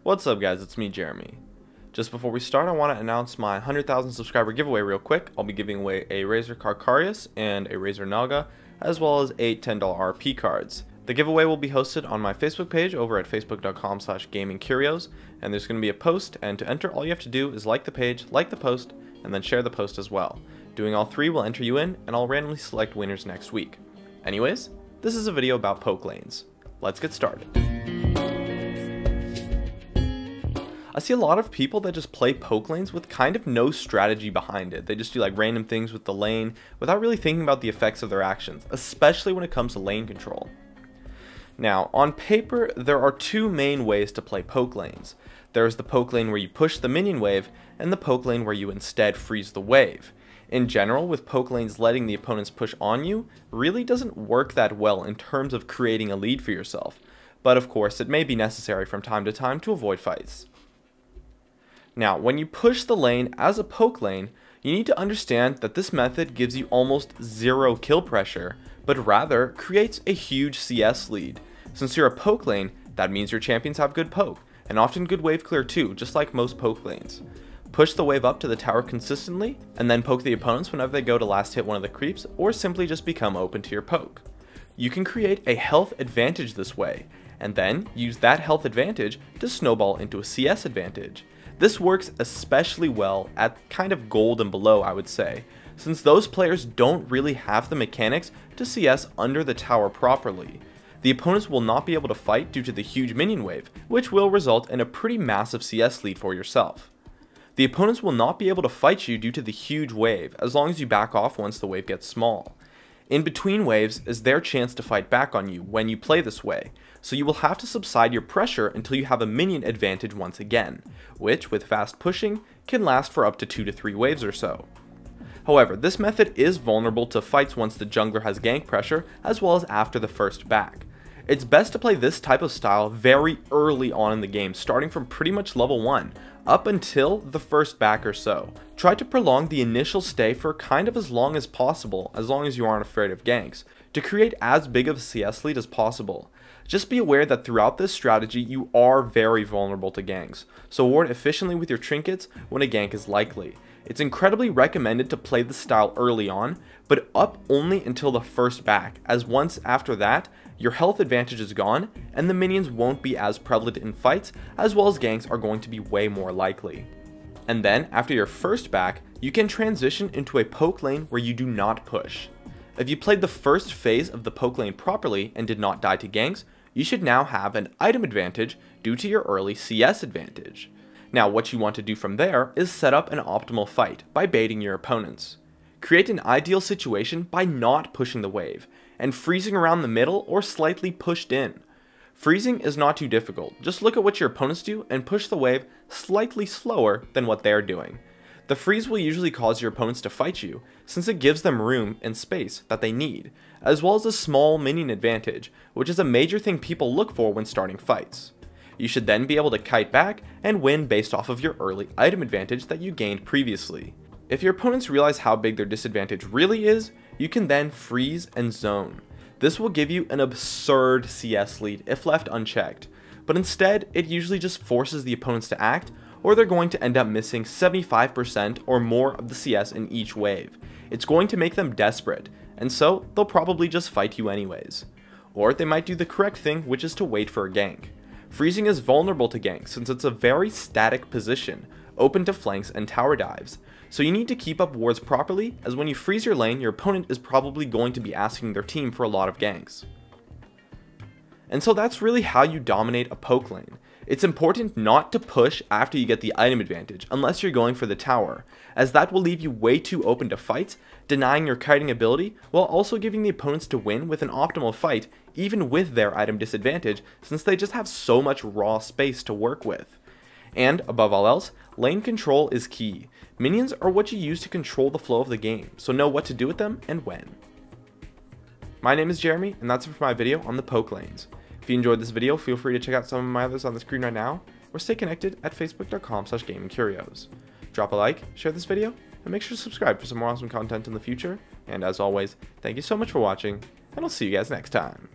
What's up guys, it's me Jeremy. Just before we start, I want to announce my 100,000 subscriber giveaway real quick. I'll be giving away a Razor Carcarius and a Razor Naga, as well as 8 $10 RP cards. The giveaway will be hosted on my Facebook page over at facebook.com/gamingcurios, and there's going to be a post, and to enter all you have to do is like the page, like the post, and then share the post as well. Doing all three will enter you in, and I'll randomly select winners next week. Anyways, this is a video about poke lanes. Let's get started. I see a lot of people that just play poke lanes with kind of no strategy behind it. They just do like random things with the lane without really thinking about the effects of their actions, especially when it comes to lane control. Now, on paper, there are two main ways to play poke lanes. There's the poke lane where you push the minion wave, and the poke lane where you instead freeze the wave. In general, with poke lanes letting the opponents push on you really doesn't work that well in terms of creating a lead for yourself, but of course it may be necessary from time to time to avoid fights. Now, when you push the lane as a poke lane, you need to understand that this method gives you almost zero kill pressure, but rather creates a huge CS lead. Since you're a poke lane, that means your champions have good poke, and often good wave clear too, just like most poke lanes. Push the wave up to the tower consistently, and then poke the opponents whenever they go to last hit one of the creeps, or simply just become open to your poke. You can create a health advantage this way, and then use that health advantage to snowball into a CS advantage. This works especially well at kind of gold and below, I would say, since those players don't really have the mechanics to CS under the tower properly. The opponents will not be able to fight due to the huge minion wave, which will result in a pretty massive CS lead for yourself. The opponents will not be able to fight you due to the huge wave, as long as you back off once the wave gets small. In between waves is their chance to fight back on you when you play this way, so you will have to subside your pressure until you have a minion advantage once again, which, with fast pushing, can last for up to 2 to 3 waves or so. However, this method is vulnerable to fights once the jungler has gank pressure, as well as after the first back. It's best to play this type of style very early on in the game, starting from pretty much level 1, up until the first back or so. Try to prolong the initial stay for kind of as long as possible, as long as you aren't afraid of ganks, to create as big of a CS lead as possible. Just be aware that throughout this strategy you are very vulnerable to ganks, so ward efficiently with your trinkets when a gank is likely. It's incredibly recommended to play this style early on, but up only until the first back, as once after that, your health advantage is gone, and the minions won't be as prevalent in fights, as well as ganks are going to be way more likely. And then, after your first back, you can transition into a poke lane where you do not push. If you played the first phase of the poke lane properly and did not die to ganks, you should now have an item advantage due to your early CS advantage. Now, what you want to do from there is set up an optimal fight by baiting your opponents. Create an ideal situation by not pushing the wave, and freezing around the middle or slightly pushed in. Freezing is not too difficult, just look at what your opponents do and push the wave slightly slower than what they're doing. The freeze will usually cause your opponents to fight you, since it gives them room and space that they need, as well as a small minion advantage, which is a major thing people look for when starting fights. You should then be able to kite back and win based off of your early item advantage that you gained previously. If your opponents realize how big their disadvantage really is, you can then freeze and zone. This will give you an absurd CS lead if left unchecked, but instead it usually just forces the opponents to act, or they're going to end up missing 75% or more of the CS in each wave. It's going to make them desperate, and so they'll probably just fight you anyways. Or they might do the correct thing, which is to wait for a gank. Freezing is vulnerable to ganks since it's a very static position, open to flanks and tower dives, so you need to keep up wards properly, as when you freeze your lane, your opponent is probably going to be asking their team for a lot of ganks. And so that's really how you dominate a poke lane. It's important not to push after you get the item advantage, unless you're going for the tower, as that will leave you way too open to fights, denying your kiting ability, while also giving the opponents to win with an optimal fight, even with their item disadvantage, since they just have so much raw space to work with. And, above all else, lane control is key. Minions are what you use to control the flow of the game, so know what to do with them and when. My name is Jeremy, and that's it for my video on the poke lanes. If you enjoyed this video, feel free to check out some of my others on the screen right now, or stay connected at facebook.com/gamingcurios. Drop a like, share this video, and make sure to subscribe for some more awesome content in the future. And as always, thank you so much for watching, and I'll see you guys next time.